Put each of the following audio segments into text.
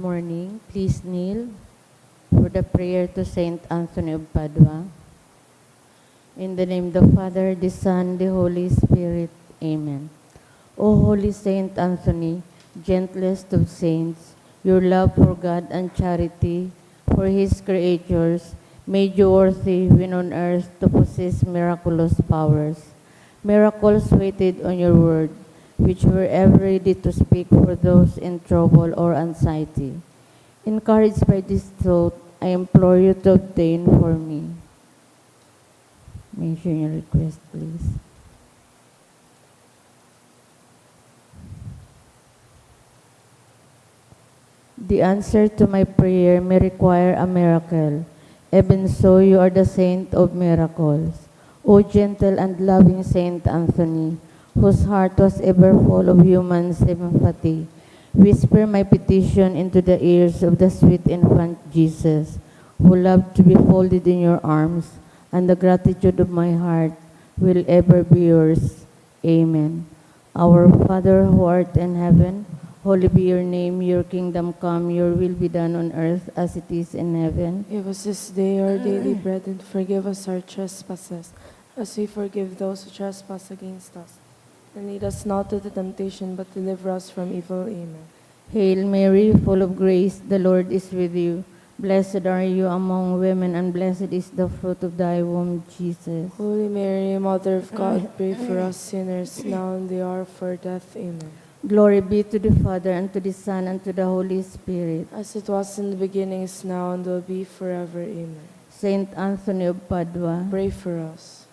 morning. Please kneel for the prayer to Saint Anthony of Padua. In the name of the Father, the Son, the Holy Spirit. Amen. O Holy Saint Anthony, gentlest of saints, your love for God and charity for His creatures made you worthy when on earth to possess miraculous powers. Miracles waited on your word, which were ever ready to speak for those in trouble or anxiety. Encouraged by this thought, I implore you to obtain for me. Mention your request, please. The answer to my prayer may require a miracle. Even so, you are the saint of miracles. O gentle and loving Saint Anthony, whose heart was ever full of human sympathy, whisper my petition into the ears of the sweet infant Jesus, who loved to be folded in your arms, and the gratitude of my heart will ever be yours. Amen. Our Father who art in heaven, holy be your name, your kingdom come, your will be done on earth as it is in heaven. Give us this day our daily bread, and forgive us our trespasses, as we forgive those who trespass against us. And lead us not into temptation, but deliver us from evil. Amen. Hail Mary, full of grace, the Lord is with you. Blessed are you among women, and blessed is the fruit of thy womb, Jesus. Holy Mary, Mother of God, pray for us sinners, now and the hour of our death. Amen. Glory be to the Father, and to the Son, and to the Holy Spirit. As it was in the beginning, is now, and will be forever. Amen. Saint Anthony of Padua, Pray for us.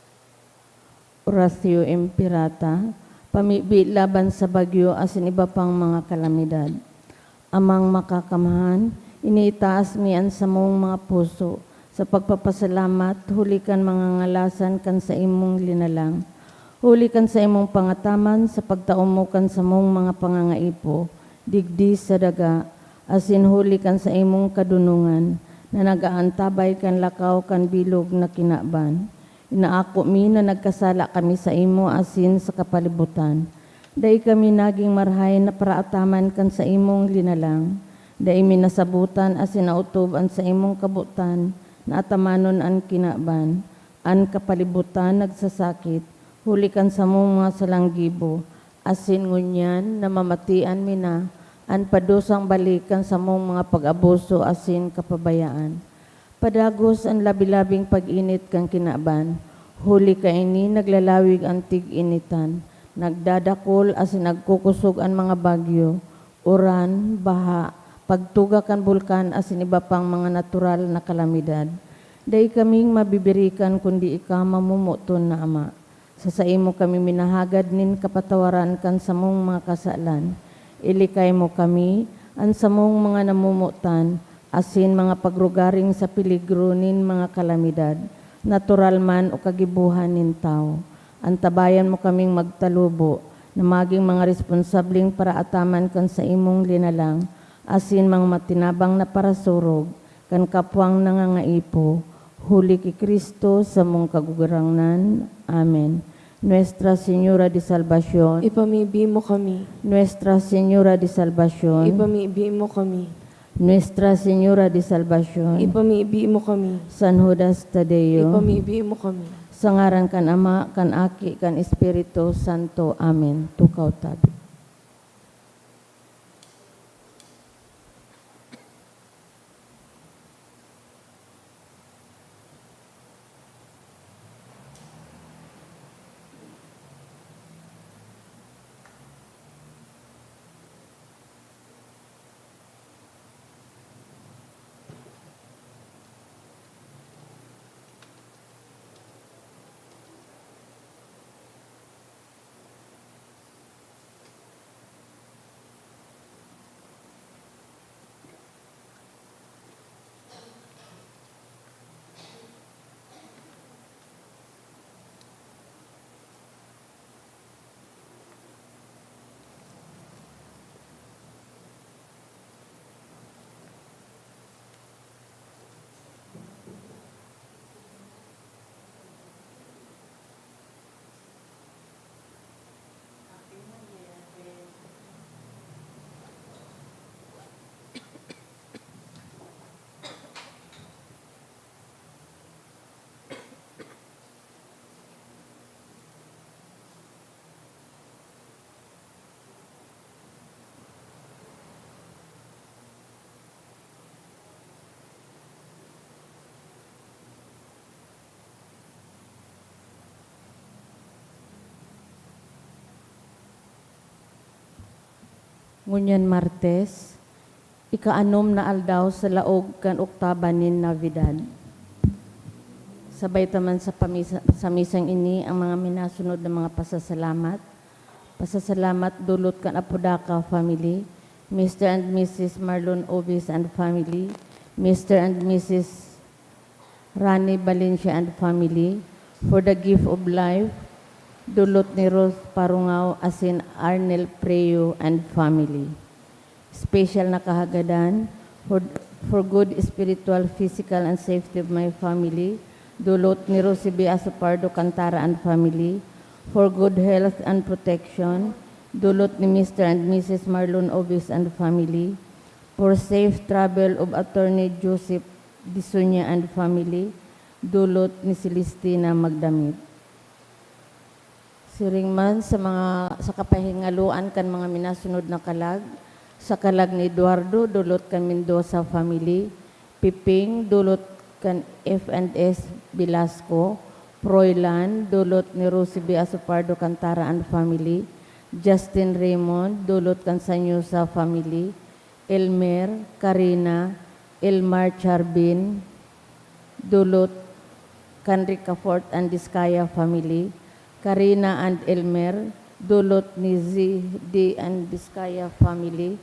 Oratio Impirata, pamibi laban sa bagyo asin iba pang mga kalamidad. Amang makakamahan, iniitaas mian sa mong mga puso, sa pagpapasalamat, hulikan mga ngalasan kan sa imong linalang. Hulikan sa imong pangataman, sa pagtaumukan sa mong mga pangangaipo, digdi sa daga, asin hulikan sa imong kadunungan, na nagaantabay kan lakaw kan bilog na kinaban. Inaako mi na nagkasala kami sa imo asin sa kapalibutan. Dai kami naging marhay na paraataman kan sa imong linalang. Dai minasabutan asin nautoban sa imong kabutan na atamanon an kinaban. An kapalibutan nagsasakit, hulikan sa mong mga salanggibo. Asin ngunyan na mamatian mi na, an padusang balikan sa mong mga pag-abuso asin kapabayaan. Padagos ang labi-labing pag-init kang kinaban. Huli ka ini, naglalawig ang tig-initan. Nagdadakol asin nagkukusog ang mga bagyo. Uran, baha, pagtuga kan bulkan asin iba pang mga natural na kalamidad. Dai kaming mabibirikan kundi ika mamumuton na Ama. Sa saimo kami minahagad nin kapatawaran kan sa mong mga kasalan. Ilikay mo kami, ang sa mong mga namumutan, asin mga pagrugaring sa peligro nin mga kalamidad, natural man o kagibuhan nin tao. Antabayan mo kaming magtalubo, na maging mga responsabling paraataman kan sa imong linalang, asin mga matinabang na parasurog, kan kapwang nangangaipo, huli ki Kristo sa mong kagugarangnan. Amen. Nuestra Señora de Salvación, Ipamibi mo kami. Nuestra Señora de Salvación, Ipamibi mo kami. Nuestra Señora de Salvación, Ipamibi mo kami. San Judas Tadeo, Ipamibi mo kami. sa ngaran kan Ama, kan Aki, kan Espiritu Santo. Amen. Tukaw tabi. ngunyan Martes, ikaanom na aldaw sa laog kan Oktaba nin Navidad. Sabay taman sa misang ini ang mga minasunod na mga pasasalamat. Pasasalamat dulot kan Apodaca family, Mr. and Mrs. Marlon Obis and family, Mr. and Mrs. Rani Valencia and family, for the gift of life, dulot ni Rose Parungaw asin Arnel Preo and family. Special na kahagadan for good spiritual, physical, and safety of my family, dulot ni Rosie B. Asopardo Cantara and family, for good health and protection, dulot ni Mr. and Mrs. Marlon Obis and family, for safe travel of Attorney Joseph Disunya and family, dulot ni Celestina Magdamit. Siring man sa kapahingaluan kan mga minasunod na kalag, sa kalag ni Eduardo, dulot kan Mendoza family, Piping, dulot kan F&S Velasco, Froilan, dulot ni Rosie B. Asopardo Cantara and family, Justin Raymond, dulot kan Sanyusa family, Elmer, Karina, Elmar Charbin, dulot kan Ricafort and Discaya family, Karina and Elmer, dulot ni ZD and Discaya family,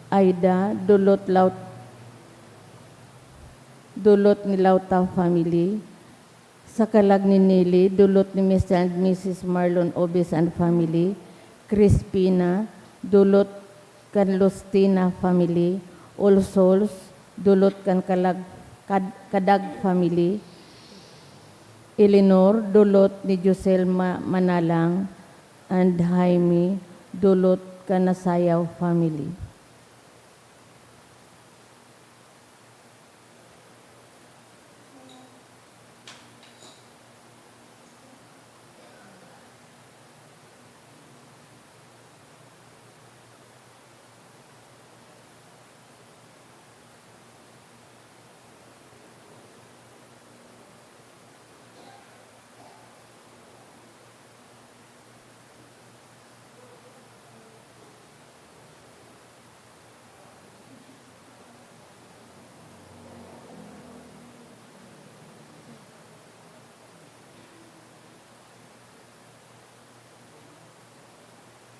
Aida, dulot ni Lauta family, sa kalag ni Nelly, dulot ni Mr. and Mrs. Marlon Obis and family, Crispina, dulot kan Lustina family, All Souls, dulot kan Kadag family, Eleanor, dulot ni Josel Manalang, and Jaime, dulot kan Nasayaw family.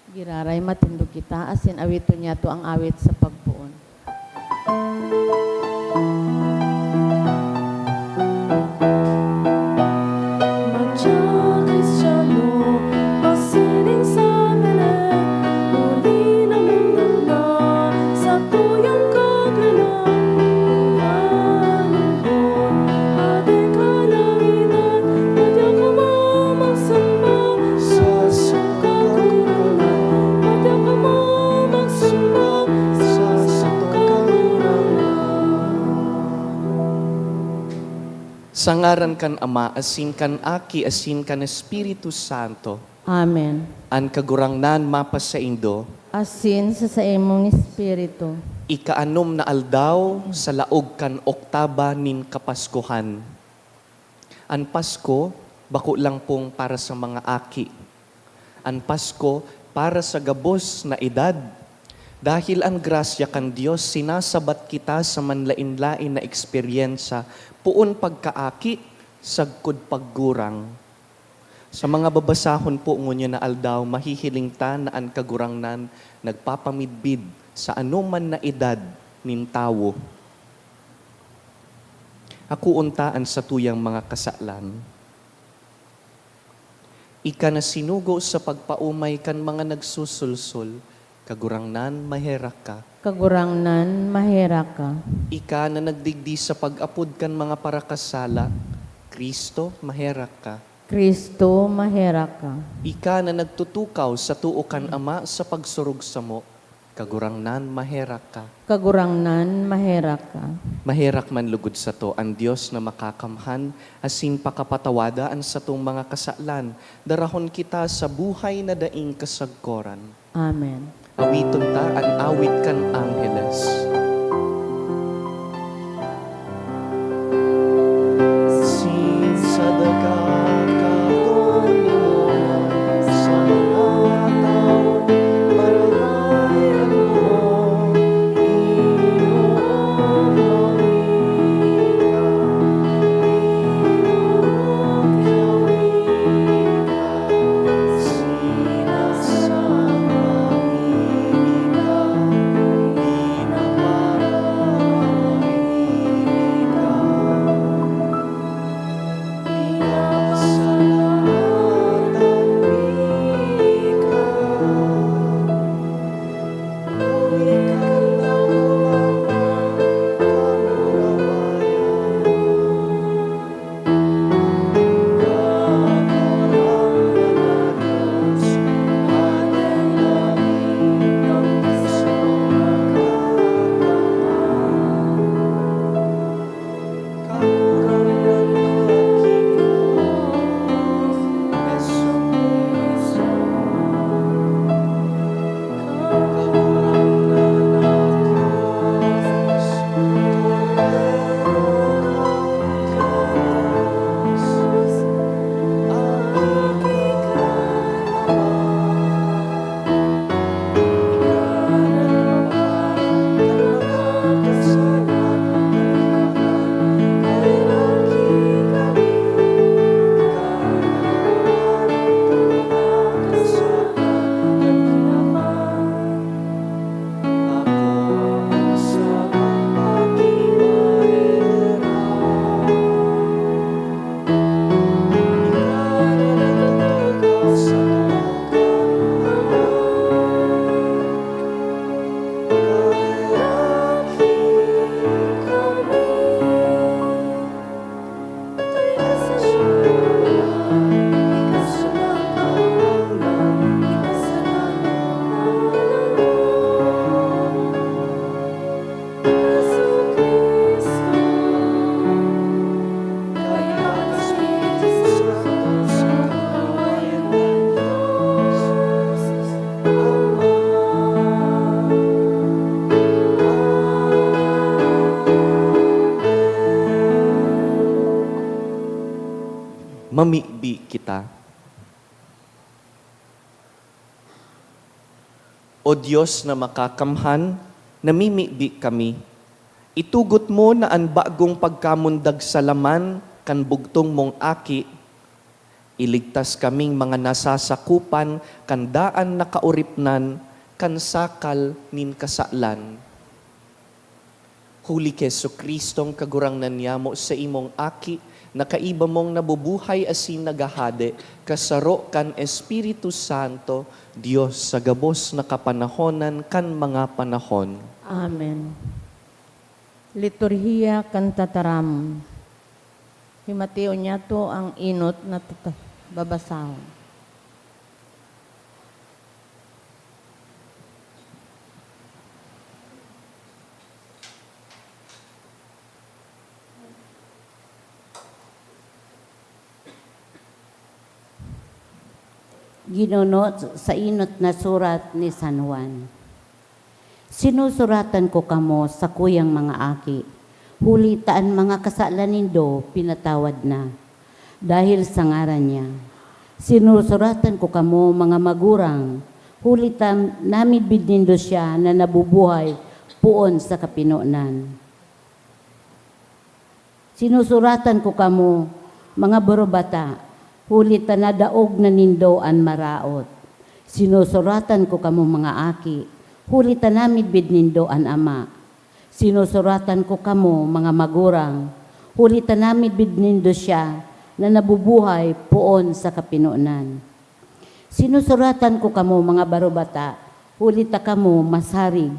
Giraray matindog kita, asin awito niya to ang awit sa pagpuon. Sangaran kan Ama, asin kan Aki, asin kan Espiritu Santo, Amen. an kagurangnan mapasaindo, Asin sa imong espiritu, ikaanom na aldaw sa laog kan Oktaba nin Kapaskuhan. An Pasko, bako lang pong para sa mga aki. An Pasko, para sa gabos na edad. Dahil ang grasya kan Diyos, sinasabat kita sa manlain-lain na eksperyensya, puon pagkaaki, sagkod paggurang. Sa mga babasahon po ngunyo na aldaw, mahihiling ta na ang kagurangnan nagpapamidbid sa anuman na edad nin tawo. Ako untaan sa tuyang mga kasalan. Ika na sinugo sa pagpaumay kan mga nagsusulsul, kagurangnan maherak ka. kagurangnan mahera ka. Ika na nagdigdi sa pag-apod kan mga parakasala, Kristo maherak ka. Kristo mahera ka. Ika na nagtutukaw sa tuukan Ama sa pagsurug sa mo, kagurangnan maherak ka. Kagurangnan mahera ka. Maherak man lugod sa to ang Diyos na makakamhan, asin pakapatawadaan sa tong mga kasalan, darahon kita sa buhay na daing kasagkoran. Amen. Awiton ta ang awit kan Angeles. Sin sa dagat katulong sa mga tao, mamibi kita. O Diyos na makakamhan, namimibi kami. Itugot mo na ang bagong pagkamundag sa laman kan bugtong mong aki, iligtas kaming mga nasasakupan kan daan na kauripnan kan sakal nin kasaklan. Huli Keso Kristong kagurangnan niyamo sa imong aki, na kaiba mong nabubuhay asin nagahade, kasaro kan Espiritu Santo, Diyos sa gabos na kapanahonan kan mga panahon. Amen. Liturhiya kan tataram. Himateo niya to ang inot na babasahon. Ginunot sa inot na surat ni San Juan. Sinusuratan ko kamo sa kuyang mga aki, hulitaan mga kasalan nindo pinatawad na, dahil sa ngaran niya. Sinusuratan ko kamo mga magurang, hulitan namin bidnindo siya na nabubuhay puon sa kapinunan. Sinusuratan ko kamo mga borobata, hulitan na daog na nindo an maraot. Sinusuratan ko kamo mga aki, hulitan namin bidnindo an ama. Sinusuratan ko kamo mga magurang, hulitan namin bidnindo siya na nabubuhay poon sa kapinunan. Sinusuratan ko kamo mga barobata, hulita kamo masarig.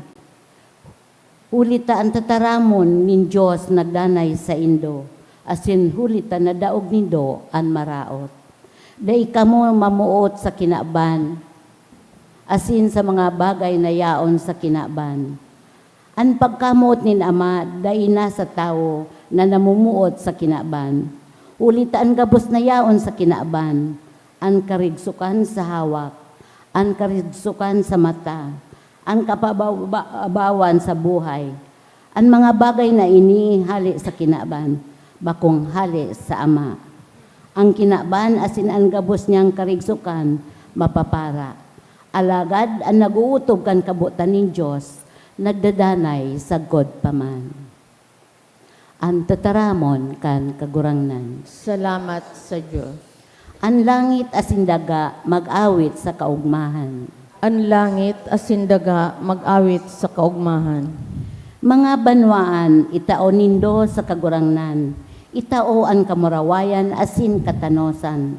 Hulita ang tataramon nin Diyos nagdanay sa indo, asin hulita na daog nindo an maraot. Dai kamo mamuot sa kinaban, asin sa mga bagay na yaon sa kinaban. An pagkamuot nin Ama, dai na sa tao na namumuot sa kinaban. Ulita ang gabos na yaon sa kinaban, ang karigsukan sa hawak, ang karigsukan sa mata, ang kapabawan sa buhay. Ang mga bagay na ini hali sa kinaban, bakong hali sa Ama. Ang kinaban asin ang gabos niyang karigsukan, mapapara. Alagad ang naguutob kan kabutan ng Diyos, nagdadanay sa God paman. Ang tataramon kan kagurangnan. Salamat sa Diyos. Ang langit asin daga mag-awit sa kaugmahan. Ang langit asindaga mag-awit sa kaugmahan. Mga banwaan itao nindo sa kagurangnan. Itao ang kamurawayan asin katanosan.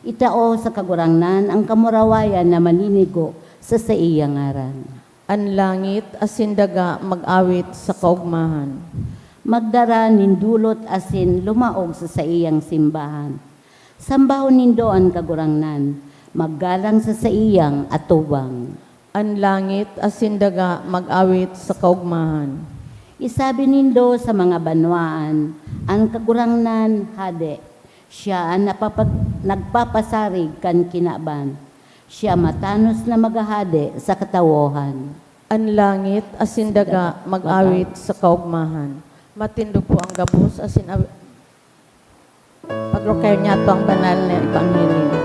Itao sa kagurangnan ang kamurawayan na maninigo sa iyang ngaran. Ang langit asindaga mag-awit sa kaugmahan. Magdara nindulot asin lumaog sa iyang simbahan. Sambahon nindo ang kagurangnan, maggalang sa iyang atubang. Ang langit asindaga mag-awit sa kaugmahan. Isabi nindo sa mga banwaan, ang kagurangnan hade. Siya ang nagpapasarig kan kinaban. Siya matanos na magahade sa katawohan. Ang langit asindaga mag-awit sa kaugmahan. Matindog po ang gabos asin pagrokay niya to ang banal na ebanghelyo.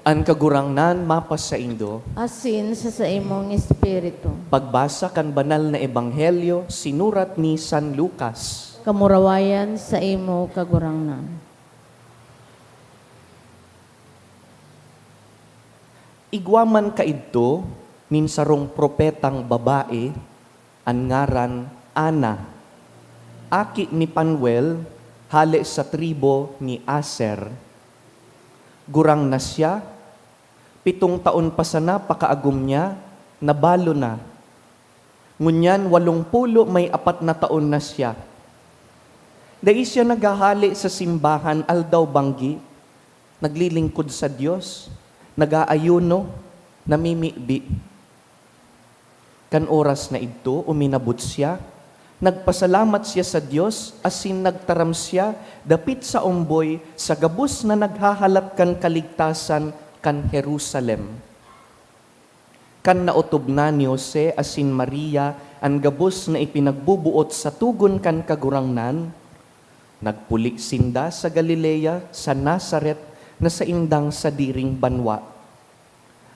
An kagurangnan mapas sa indo, Asin sa imong espiritu. pagbasa kan banal na ebanghelyo sinurat ni San Lucas. Kamurawayan sa imo kagurangnan. Igwaman kaidto nin sarong propetang babae, an ngaran Ana. Aki ni Panuel, hali sa tribo ni Aser. Gurang na siya, 7 taon pa sana pakaagum niya, nabalo na. Ngunyan 80 may 4 na taon na siya. Dahil siya naghahali sa simbahan aldaw banggi, naglilingkod sa Diyos, nag-aayuno, namimibi. Kan oras na ito, uminabot siya, nagpasalamat siya sa Diyos, asin nagtaram siya, dapit sa umboy, sa gabos na naghahalat kan kaligtasan kan Jerusalem. Kan nautob na ni Jose asin Maria, ang gabos na ipinagbubuot sa tugon kan kagurangnan, nagpuli sinda sa Galilea, sa Nazaret, na sa indang sa diring banwa.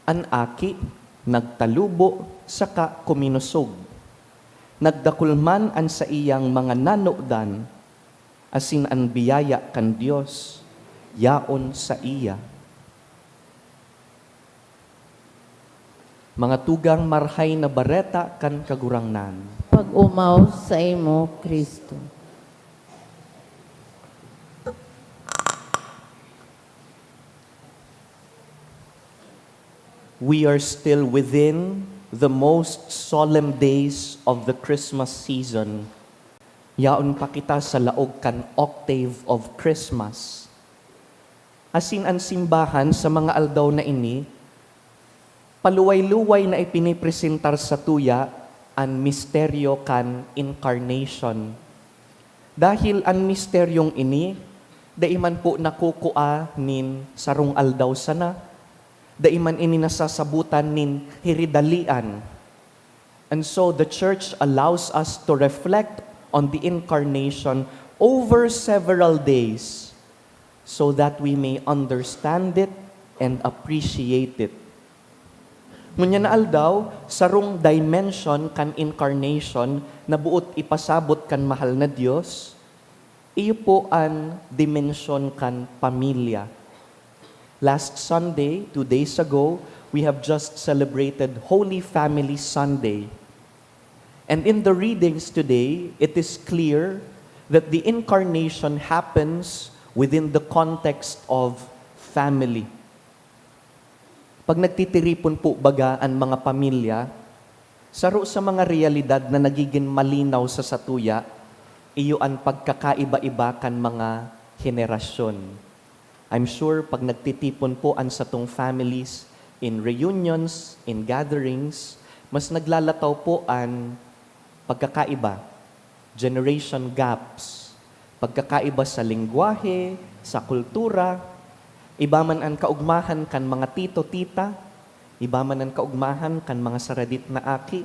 An aki, nagtalubo, saka kuminusog. Nagdakulman an sa iyang mga nanukdan, asin an biyaya kan Dios, yaon sa iya. Mga tugang marhay na bareta kan kagurangnan. Pag-umaw sa imo, Kristo. We are still within the most solemn days of the Christmas season. Yaon pa kita sa laog kan octave of Christmas. Asin ang simbahan sa mga aldaw na ini, paluway-luway na ipinipresentar sa tuya ang misteryo kan incarnation. Dahil ang misteryong ini, daiman po nakukua nin sarong aldaw sana, daiman ini nasasabutan nin hiridalian. And so the church allows us to reflect on the incarnation over several days so that we may understand it and appreciate it. Ngunya na aldaw, sarong dimension kan incarnation na buot ipasabot kan mahal na Dios, iyo po ang dimension kan pamilya. Last Sunday, 2 days ago, we have just celebrated Holy Family Sunday. And in the readings today, it is clear that the incarnation happens within the context of family. Pag nagtitiripon po baga ang mga pamilya, saro sa mga realidad na nagiging malinaw sa satuya, iyo ang pagkakaiba-iba kan mga henerasyon. I'm sure pag nagtitipon po ang satong families in reunions, in gatherings, mas naglalataw po ang pagkakaiba, generation gaps, pagkakaiba sa lingwahe, sa kultura, iba man ang kaugmahan kan mga tito-tita, iba man ang kaugmahan kan mga saradit na aki.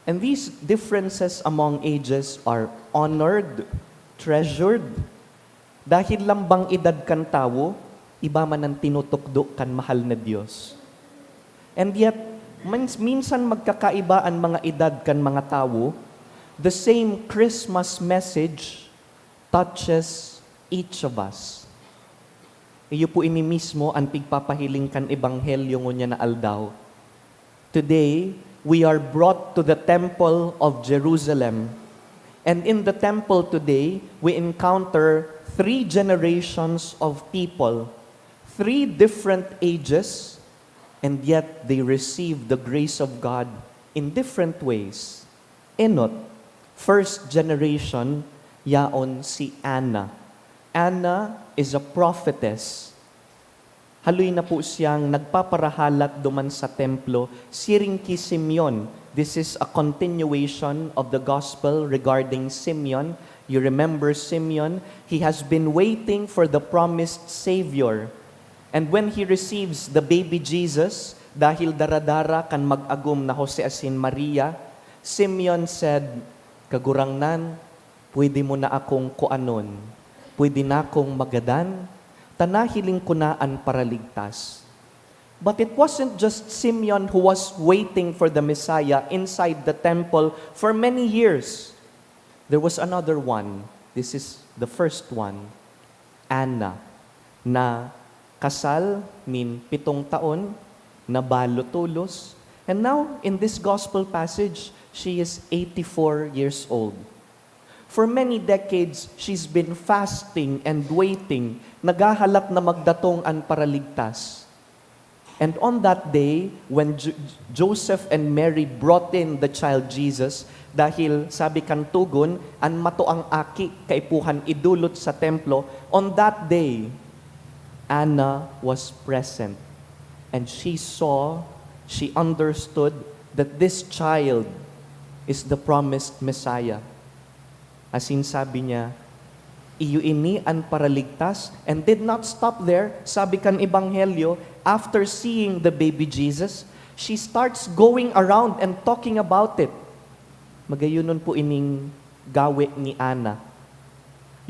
And these differences among ages are honored, treasured, dahil lambang edad kan tawo, iba man ang tinutukdo kan mahal na Diyos. And yet, minsan magkakaiba ang mga edad kan mga tawo, the same Christmas message touches each of us. Iyo po ini mismo ang pigpapahiling kan ebanghelyo ngunya na aldaw. Today, we are brought to the temple of Jerusalem. And in the temple today, we encounter 3 generations of people, 3 different ages, and yet they receive the grace of God in different ways. Enot, first generation, yaon si Anna. Anna is a prophetess. Haloy na po siyang nagpaparahalat duman sa templo, siring ki Simeon. This is a continuation of the gospel regarding Simeon. You remember Simeon, he has been waiting for the promised Savior. And when he receives the baby Jesus, dahil daradara kan mag-agum na Jose asin Maria, Simeon said, "Kagurangnan, pwede mo na akong kuanon, pwede na akong magadan, tanahiling ko na ang paraligtas." But it wasn't just Simeon who was waiting for the Messiah inside the temple for many years. There was another one. This is the first one, Anna, na kasal nin 7 taon, nabalo tulos. And now, in this gospel passage, she is 84 years old. For many decades, she's been fasting and waiting, naghahalap na magdatong ang paraligtas. And on that day, when Joseph and Mary brought in the child Jesus, dahil sabi kan tugon, an mato ang aki kaipuhan idulot sa templo, on that day, Anna was present. And she saw, she understood that this child is the promised Messiah. As in sabi niya, iyo ini ang paraligtas, and did not stop there. Sabi kan Ebanghelyo, after seeing the baby Jesus, she starts going around and talking about it. Magayunon po ining gawe ni Ana.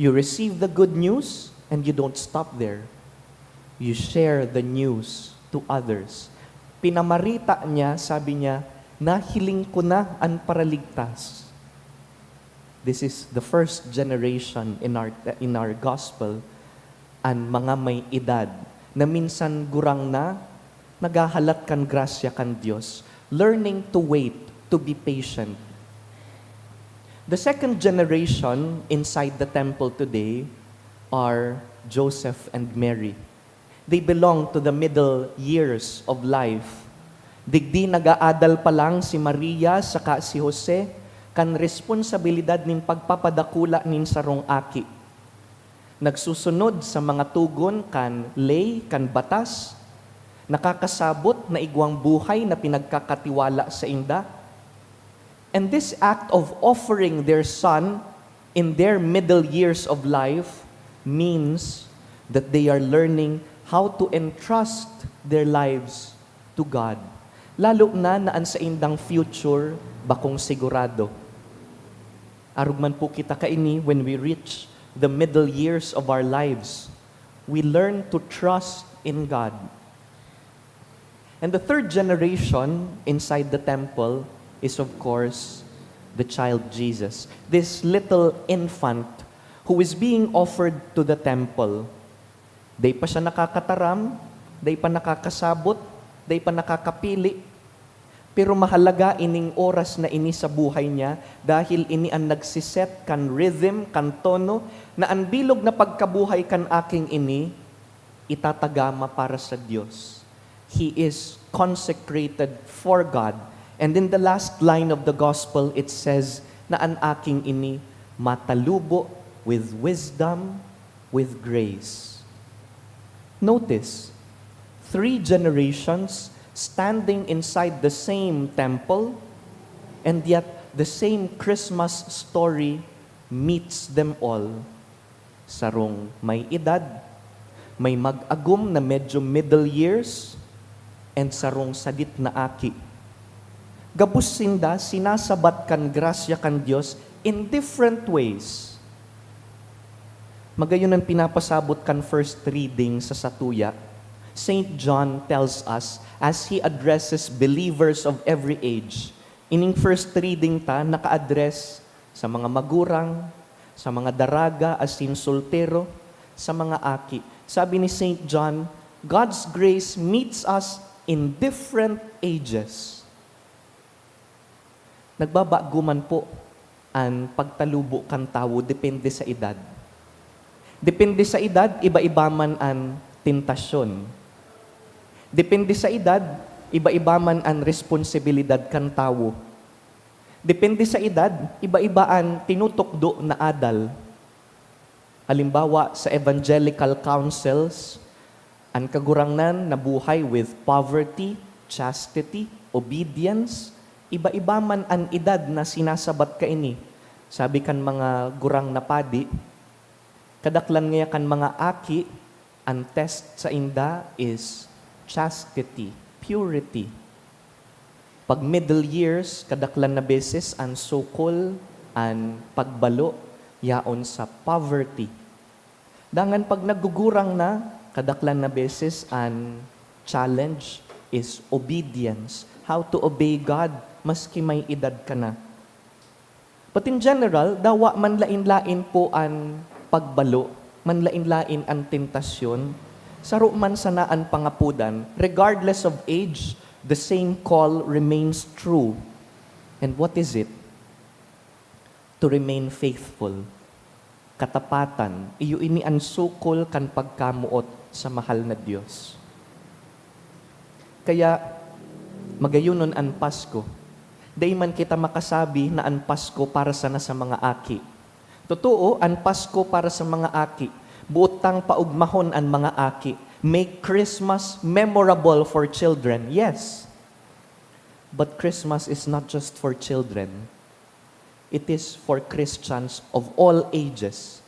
You receive the good news, and you don't stop there. You share the news to others. Pinamarita niya, sabi niya, nahiling ko na ang paraligtas. This is the first generation in our gospel, ang mga may edad, na minsan gurang na, nagahalat kan grasya kan Diyos, learning to wait, to be patient. The second generation inside the temple today are Joseph and Mary. They belong to the middle years of life. Digdi nag-aadal pa lang si Maria saka si Jose, kan responsibilidad nin pagpapadakula nin sarong aki. Nagsusunod sa mga tugon kan lay, kan batas, nakakasabot na igwang buhay na pinagkakatiwala sa inda. And this act of offering their son in their middle years of life means that they are learning how to entrust their lives to God. Lalo na naan sa indang future, bakong sigurado. Arugman po kita kaini, when we reach the middle years of our lives, we learn to trust in God. And the third generation inside the temple is, of course, the child Jesus. This little infant who is being offered to the temple. Day pa siya nakakataram, day pa nakakasabot, day pa nakakapili. Pero mahalaga ining oras na ini sa buhay niya dahil ini ang nagsiset kan rhythm, kan tono, na ang bilog na pagkabuhay kan aking ini, itatagama para sa Diyos. He is consecrated for God. And in the last line of the gospel, it says na ang aking ini matalubo with wisdom, with grace. Notice, 3 generations standing inside the same temple, and yet the same Christmas story meets them all. Sarong may edad, may mag-agum na medyo middle years, and sarong sadit na aki. Gabus sinda, sinasabat kan grasya kan Diyos in different ways. Magayon ang pinapasabot kan first reading sa Satuya, St. John tells us, as he addresses believers of every age, ining first reading ta, naka-address sa mga magurang, sa mga daraga, as in soltero, sa mga aki. Sabi ni St. John, God's grace meets us in different ages. Nagbabaguman po ang pagtalubo kan tawo, depende sa edad. Depende sa edad, iba-iba man ang tentasyon. Depende sa edad, iba-iba man ang responsibilidad kan tawo. Depende sa edad, iba-iba ang tinutukdo na adal. Halimbawa, sa evangelical councils, ang kagurangnan na buhay with poverty, chastity, obedience, iba-iba man ang edad na sinasabat ka ini. Sabi kan mga gurang na padi, kadaklan ngaya kan mga aki, ang test sa inda is chastity, purity. Pag middle years, kadaklan na beses ang sukol, ang pagbalo, yaon sa poverty. Dangan pag nagugurang na, kadaklan na beses ang challenge is obedience. How to obey God, maski may edad ka na. But in general, dawa man lain-lain po ang pagbalo, man lain-lain ang tentasyon, Saro man sanaan pangapudan, regardless of age, the same call remains true. And what is it? To remain faithful. Katapatan, iyo ini ang sukol kan pagkamuot sa mahal na Diyos. Kaya, magayunon ang Pasko. Day man kita makasabi na ang Pasko para sana sa mga aki. Totoo, ang Pasko para sa mga aki. Buotang paugmahon ang mga aki. Make Christmas memorable for children. Yes. But Christmas is not just for children. It is for Christians of all ages.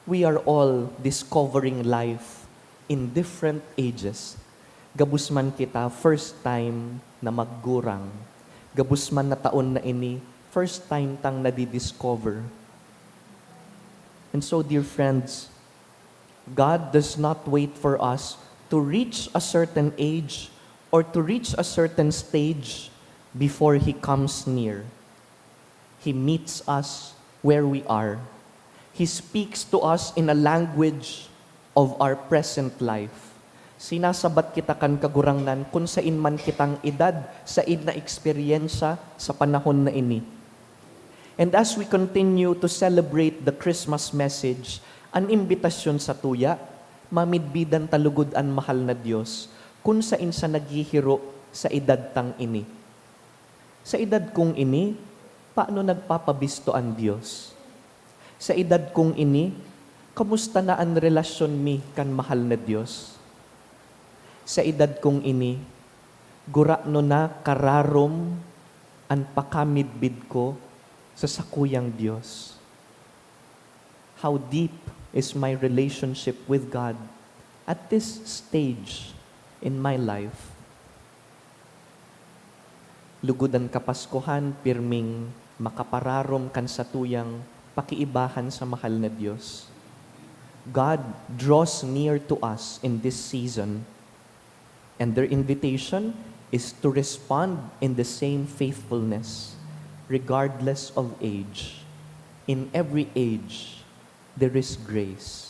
We are all discovering life in different ages. Gabus man kita, first time na maggurang. Gabus man na taon na ini, first time tang nadidiscover. And so, dear friends, God does not wait for us to reach a certain age or to reach a certain stage before He comes near. He meets us where we are. He speaks to us in a language of our present life. Sinasabat kita kan kagurangnan kung sain man kitang edad, said na eksperyensya sa panahon na ini. And as we continue to celebrate the Christmas message, an imbitasyon sa tuya, mamidbidan talugod ang mahal na Diyos, kung sain sa naghihiro sa edad tang ini. Sa edad kong ini, paano nagpapabisto ang Diyos? Sa edad kong ini, kamusta na ang relasyon mi kan mahal na Diyos? Sa edad kong ini, gurano na kararom ang pakamidbid ko sa sakuyang Diyos. How deep is my relationship with God at this stage in my life? Lugudan kapaskuhan, pirming makapararom kan sa tuyang pakiibahan sa mahal na Diyos. God draws near to us in this season, and their invitation is to respond in the same faithfulness, regardless of age. In every age, there is grace.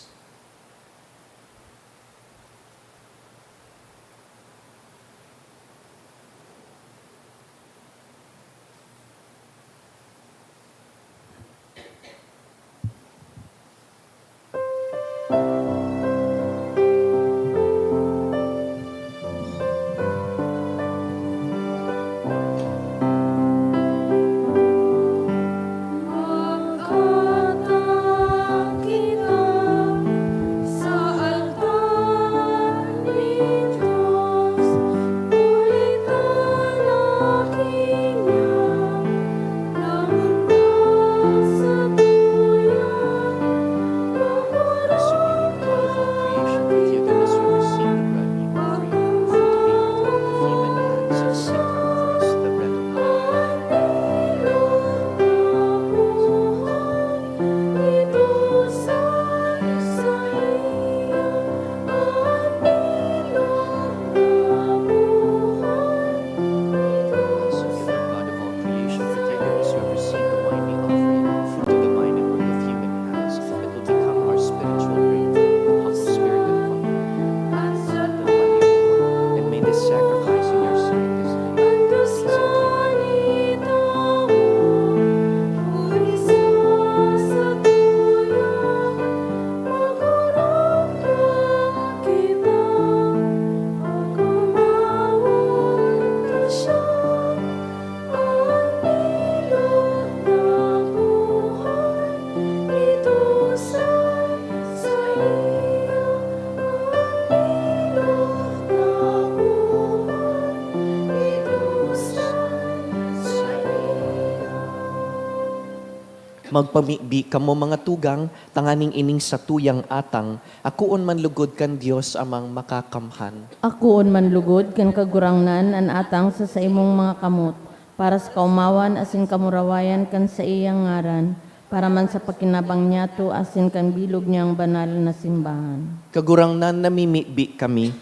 Magpamibi kamo mga tugang, tanganing ining sa tuyang atang, akuon man lugod kan Dios amang makakamhan. Akuon man lugod kan kagurangnan an atang sa imong mga kamot, para sa kaumawan asin kamurawayan kan sa iyang ngaran, para man sa pakinabang niya to asin kan bilog niyang banal na simbahan. Kagurangnan namimibi kami,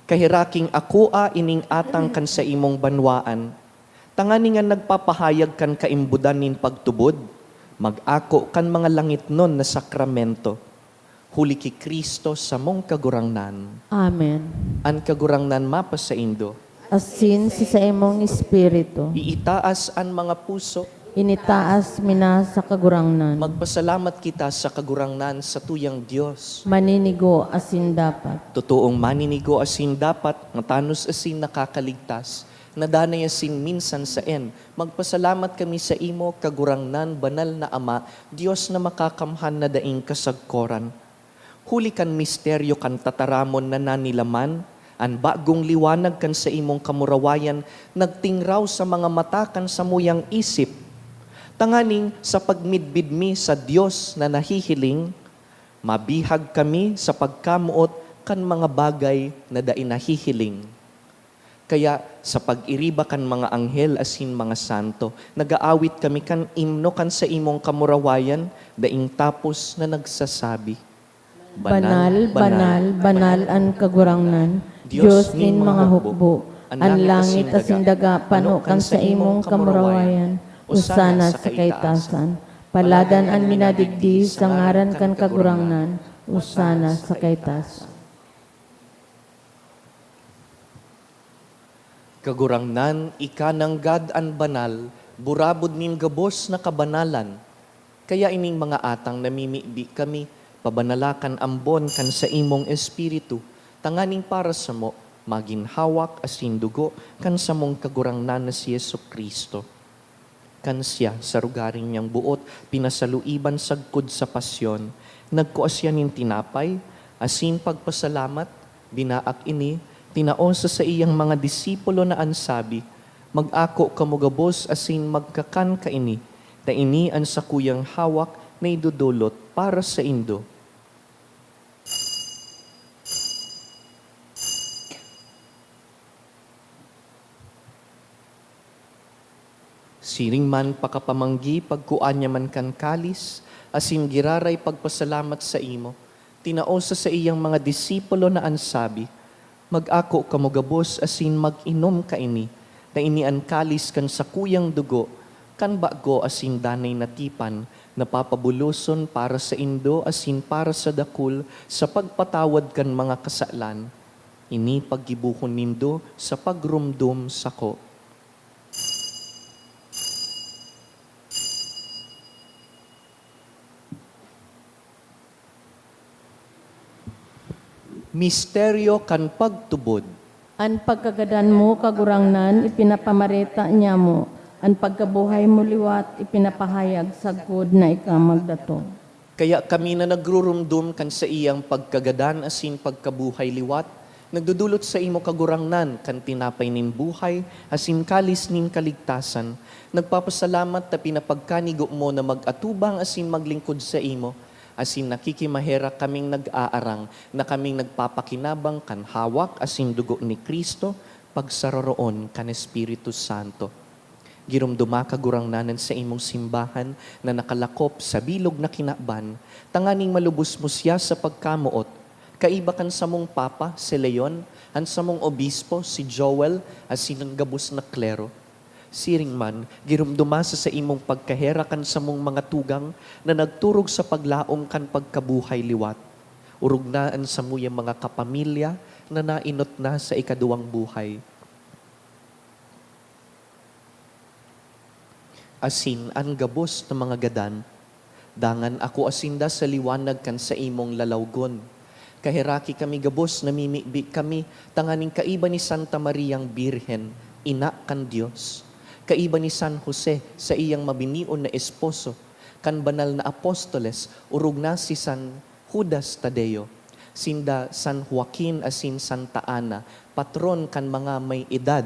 kahiraking akua ining atang kan sa imong banwaan, tanganing nga nagpapahayag kan kaimbudan nin pagtubod, mag-ako kan mga langit nun na sakramento. huli ki Kristo sa mong kagurangnan. Amen. An kagurangnan mapa sa Indo, Asin si sa imong espiritu, iitaas an mga puso, initaas mina sa kagurangnan. magpasalamat kita sa kagurangnan sa tuyang Diyos. Maninigo asin dapat. Totoong maninigo asin dapat, matanos asin nakakaligtas, nadanay asin minsan sa Magpasalamat kami sa imo, kagurangnan, banal na Ama, Diyos na makakamhan na daing kasagkoran. Huli kan misteryo kan tataramon na nanilaman, an bagong liwanag kan sa imong kamurawayan, nagtingraw sa mga mata kan sa muyang isip. Tanganing sa pagmidbid mi sa Diyos na nahihiling, mabihag kami sa pagkamuot kan mga bagay na dai nahihiling. Kaya sa pag-iriba kan mga anghel asin mga santo, nagaawit kami kan imno kan sa imong kamurawayan, daing tapos na nagsasabi, Banal, banal, banal an kagurangnan, Diyos nin mga hukbo, an langit asin daga, pano kan sa imong kamurawayan, usana sa kaitasan. Paladan an minadigdi sa ngaran kan kagurangnan, usana sa kaitasan. Kagurangnan, ikanang God an banal, burabod nin gabos na kabanalan. Kaya ining mga atang namimibi kami, pabanalakan ambon kan sa imong espiritu, tanganing para sa mo, maginhawak asin dugo kan sa mong kagurangnan na si Yesu Kristo. Kan siya sa rugaring niyang buot, pinasaluiban sagkod sa pasyon, nagkuasya nin tinapay, asin pagpasalamat, binaak ini, tinaosa sa iyang mga disipulo na ansabi, mag-ako kamugabos asin magkakan ka ini, na ini ang sakuyang hawak na idudulot para sa Indo. Siring man pakapamanggi pagkuanya man kan kalis, asin giraray pagpasalamat sa imo, tinaosa sa iyang mga disipulo na ansabi, mag-ako kamugabos asin mag-inom ka ini, na ini ang kalis kan sakuyang dugo, kan bago asin danay natipan, napapabuluson para sa Indo asin para sa dakul, sa pagpatawad kan mga kasalan, ini paggibuhon nindo sa pagrumdum sako. Misteryo kan pagtubod. An pagkagadan mo kagurangnan, ipinapamarita niya mo. An pagkabuhay mo liwat, ipinapahayag sagkod na ikamagdato. Kaya kami na nagrurumdum kan sa iyang pagkagadan asin pagkabuhay liwat, nagdudulot sa imo kagurangnan kan tinapay nin buhay, asin kalis nin kaligtasan. Nagpapasalamat na pinapagkanigo mo na mag-atubang asin maglingkod sa imo, asin nakikimahera kaming nag-aarang na kaming nagpapakinabang kan hawak asin dugo ni Kristo, pagsaroroon kan Espiritu Santo. Girumduma kagurangnanan sa imong simbahan na nakalakop sa bilog na kinaban, tanganing malubos mo siya sa pagkamuot, kaiba kan sa mong Papa, si Leon, han sa mong Obispo, si Joel, asin ang gabos na klero. Siring man, girumduma sa imong pagkahera kan sa mong mga tugang na nagturog sa paglaom kan pagkabuhay liwat. Urugnaan sa muyang mga kapamilya na nainot na sa ikaduwang buhay. Asin ang gabos ng mga gadan, dangan ako asinda sa liwanag kan sa imong lalawgon. Kahiraki kami gabos, namimibi kami, tanganing kaiba ni Santa Mariang Birhen, ina kan Diyos. Kaiba ni San Jose sa iyang mabinion na esposo, kan banal na apostoles, urog na si San Judas Tadeo, sinda San Joaquin asin Santa Ana, patron kan mga may edad,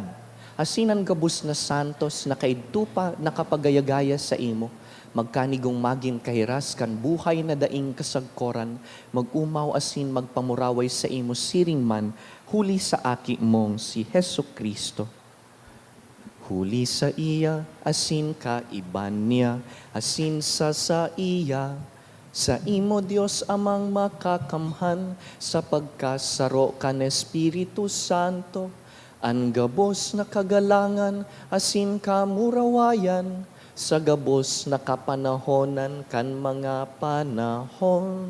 asin ang gabos na santos na kaidtupa nakapagayagaya sa imo, magkanigong maging kahiras kan buhay na daing kasagkoran, magumaw asin magpamuraway sa imo siring man, huli sa aki mong si Hesu Kristo. Huli sa iya, asin ka iban niya, asin sa iya, sa imo Dios amang makakamhan, sa pagkasaro kan Espiritu Santo, ang gabos na kagalangan, asin kamurawayan, sa gabos na kapanahonan kan mga panahon.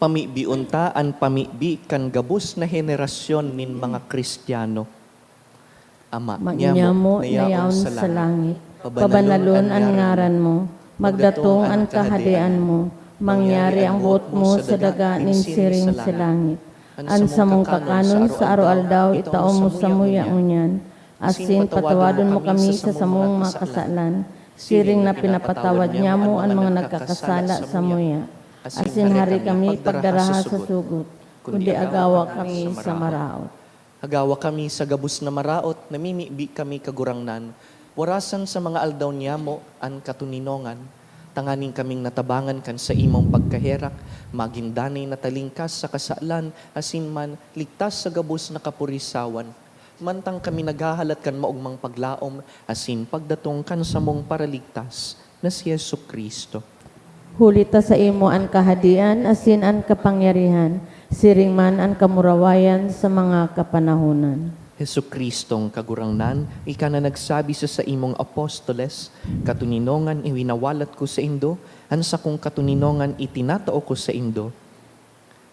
pamibiunta an pamibi kan gabus na henerasyon nin mga Kristiyano. Ama, Magnyamo nayaon sa langit, pabanalon ang ngaran mo, magdatong ang kahadian mo, mangyari ang buot mo sa daga nin siring sa langit. An sa mong kakanon sa araw-aldaw, itao mo sa muya unyan, asin patawadon mo kami sa samong mga kasalan, siring na pinapatawad niya mo ang mga nagkakasala sa muya. Asin hari kami pagdaraha sa sugot, kundi agawa kami sa maraot. Agawa kami sa gabus na maraot, namimibi kami kagurangnan, warasan sa mga aldaw niya mo an katuninongan, tanganing kaming natabangan kan sa imong pagkaherak, magindanay na talingkas sa kasalan, asin man ligtas sa gabus na kapurisawan. Mantang kami naghahalat kan maugmang paglaom, asin pagdatong kan sa mong paraligtas, na si Yesu Kristo. Hulita sa imo ang kahadian, asin ang kapangyarihan, siring man ang kamurawayan sa mga kapanahunan. Hesu Kristong kagurangnan, ika na nagsabi sa imong apostoles, katuninongan iwinawalat ko sa indo, ansa kong katuninongan itinatao ko sa indo.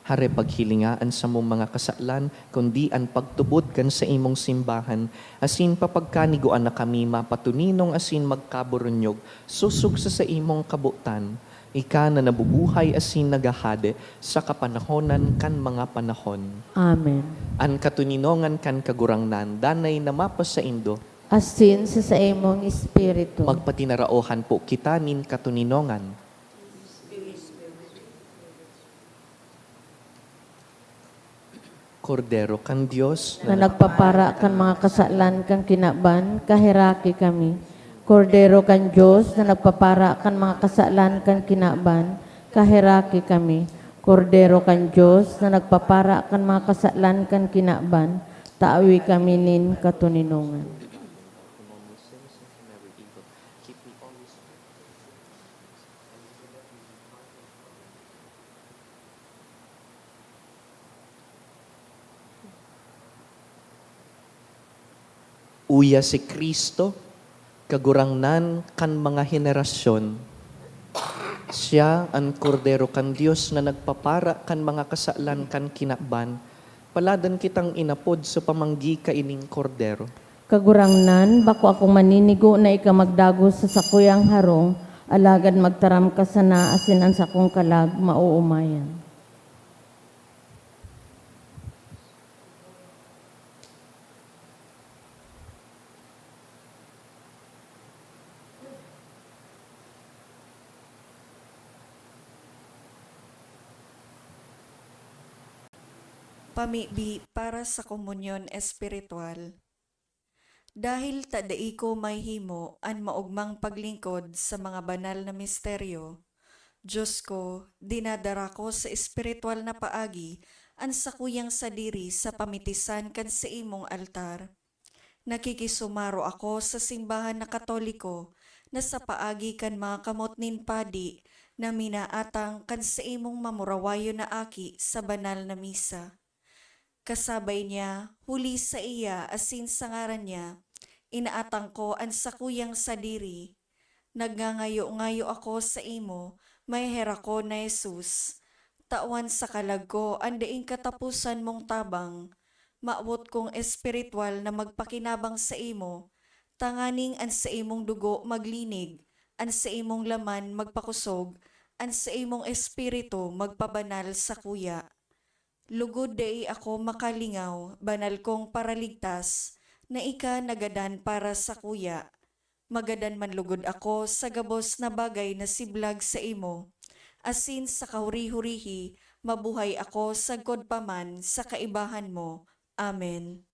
Hare paghilingaan sa mong mga kasalan, kundi ang pagtubod kan sa imong simbahan, asin papagkaniguan na kami mapatuninong asin magkaburunyog, susug sa imong kabutan, ika na nabubuhay asin nagahade sa kapanahonan kan mga panahon. Amen. An katuninongan kan kagurangnan, danay na mapas sa indo, Asin sa imong espiritu. magpatinaraohan po kita nin katuninongan. Kordero kan Diyos Na nagpapara kan mga kasalan kan kinaban, kahiraki kami. Kordero kan Diyos na nagpapara kan mga kasalan kan kinaban, kahiraki kami. Kordero kan Diyos na nagpapara kan mga kasalan kan kinaban, taawi kami nin katuninongan. uya si Kristo, kagurangnan kan mga henerasyon. Siya ang kordero kan Diyos na nagpapara kan mga kasalan kan kinaban, paladan kitang inapod sa pamanggi ka ining kordero. Kagurangnan, bako akong maninigo na ika magdago sa sakuyang harong, alagad magtaram ka sana asin ang sakong kalag mauumayan. Pamibi para sa komunyon espiritual. Dahil tadai ko may himo an maugmang paglingkod sa mga banal na misteryo, Diyos ko, dinadara ko sa espiritual na paagi ang sakuyang sadiri sa pamitisan kan sa imong altar. Nakikisumaro ako sa simbahan na katoliko na sa paagi kan mga kamot nin padi na minaatang kan sa imong mamurawayo na aki sa banal na misa. Kasabay niya, huli sa iya asin sa ngaran niya, inaatang ko ang sakuyang sadiri. Nagngangayo-ngayo ako sa imo, may hera ko na Jesus. Tawan sa kalag ko, ang daing katapusan mong tabang. Maawot kong espiritual na magpakinabang sa imo. Tanganing ang sa imong dugo maglinig, ang sa imong laman magpakusog, ang sa imong espiritu magpabanal sa kuya. Lugod day ako makalingaw, banal kong paraligtas, na ika nagadan para sa kuya. Magadan man lugod ako sa gabos na bagay na siblag sa imo. Asin sa kahuri-hurihi, mabuhay ako sa godpaman sa kaibahan mo. Amen.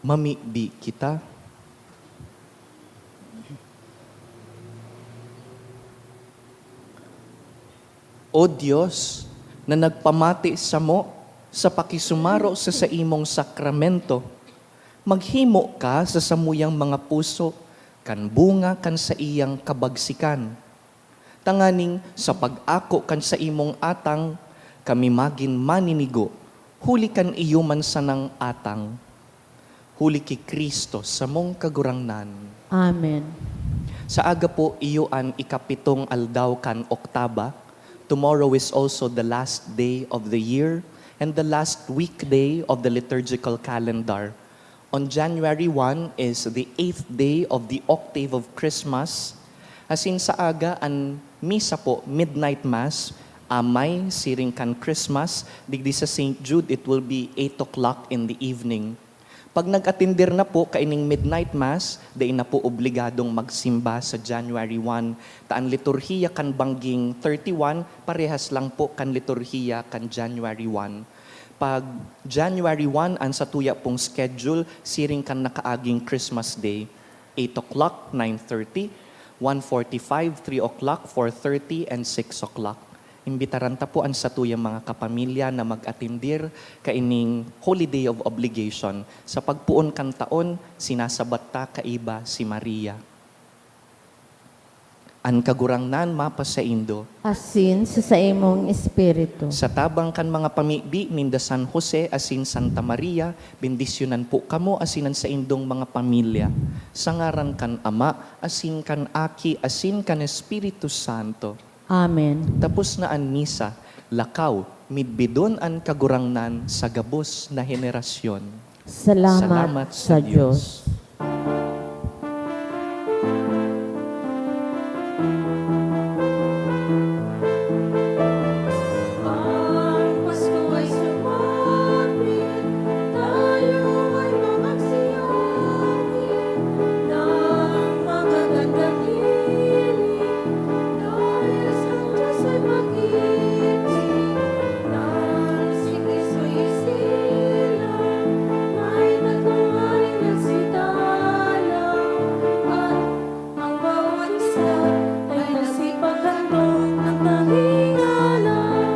mamibi kita. O Diyos, na nagpamati sa mo sa pakisumaro sa imong sakramento, maghimo ka sa samuyang mga puso, kan bunga kan sa iyang kabagsikan. Tanganing sa pag-ako kan sa imong atang, kami magin maninigo, huli kan iyo man sanang atang. Huli ki Kristo sa mong kagurangnan. Amen. Sa aga po iyo an ikapitong aldaw kan oktaba. Tomorrow is also the last day of the year and the last weekday of the liturgical calendar. On January 1 is the 8th day of the octave of Christmas. As in sa aga, ang misa po, midnight mass, amay, siring kan Christmas, digdi sa St. Jude, it will be 8 o'clock in the evening. Pag nag-atindir na po kaining midnight mass, dain na po obligadong magsimba sa January 1. Taan liturhiya kan bangging 31, parehas lang po kan liturhiya kan January 1. Pag January 1, ang satuya pong schedule, siring kan nakaaging Christmas Day, 8 o'clock, 9:30, 1:45, 3 o'clock, 4:30, and 6 o'clock. Imbitaran ta po ang satuyang mga kapamilya na mag-atindir kaining holiday of obligation. Sa pagpuon kan taon, sinasabat ta kaiba si Maria. An kagurangnan mapa sa Indo, Asin sa imong espiritu. sa tabang kan mga pamibi ninda San Jose asin Santa Maria, bendisyonan po kamo asinan sa indong mga pamilya. Sa ngaran kan Ama, asin kan Aki, asin kan Espiritu Santo. Amen. Tapos na an misa, lakaw, midbidon an kagurangnan sa gabos na henerasyon. Salamat sa Diyos. Ang Pasko ay sumapit, tayo ay makagsiyahin ng magagandang hiling. Dahil sa Diyos ay mag-ibig, nang si Kristo'y isilang, may tatlong aring nagsidalaw, at ang bawat isa ay nagsipaghandog ng tanging alam.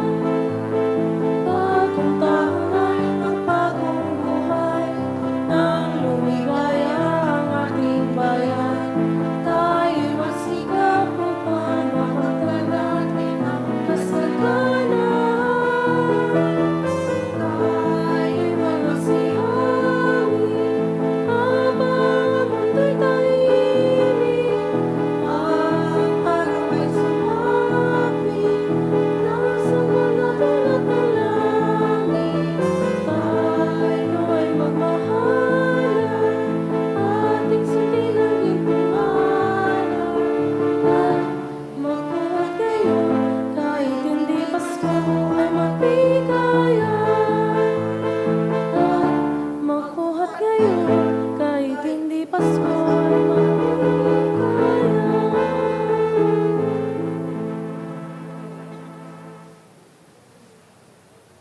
Bagong taon ay magpagong buhay, nang lumigaya ang ating bayan. Tayo'y magsikap upang makatalatin ang kasalanan. Tayo'y magsiyawin habang ang mundo'y tahimik. Ang araw ay sumapit, nasa pagkatulad ng langit. Tayo ay magmahalan, ating sundin ang iyong araw. At magbuhat kayo, kahit hindi Pasko ay magbigaya. At magbuhat kayo,